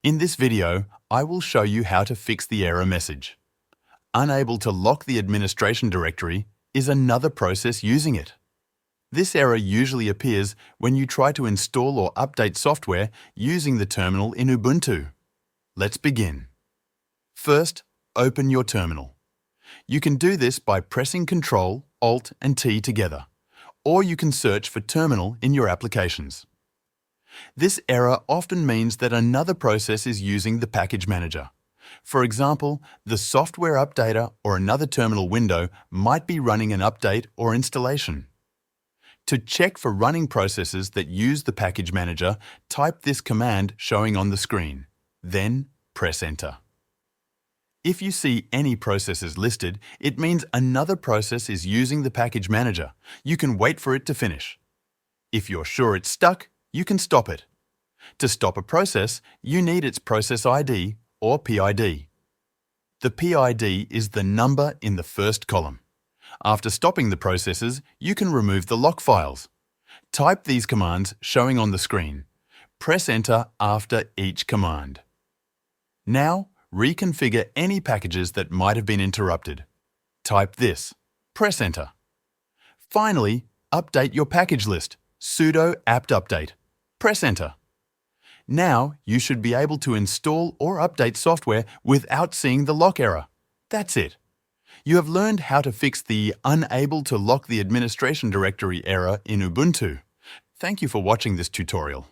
In this video, I will show you how to fix the error message. Unable to lock the administration directory is another process using it. This error usually appears when you try to install or update software using the terminal in Ubuntu. Let's begin. First, open your terminal. You can do this by pressing Ctrl, Alt and T together, or you can search for terminal in your applications. This error often means that another process is using the package manager. For example, the software updater or another terminal window might be running an update or installation. To check for running processes that use the package manager, type this command showing on the screen. Then press Enter. If you see any processes listed, it means another process is using the package manager. You can wait for it to finish. If you're sure it's stuck, you can stop it. To stop a process, you need its process ID or PID. The PID is the number in the first column. After stopping the processes, you can remove the lock files. Type these commands showing on the screen. Press Enter after each command. Now, reconfigure any packages that might have been interrupted. Type this. Press Enter. Finally, update your package list. Sudo apt-update. Press Enter. Now, you should be able to install or update software without seeing the lock error. That's it. You have learned how to fix the unable to lock the administration directory error in Ubuntu. Thank you for watching this tutorial.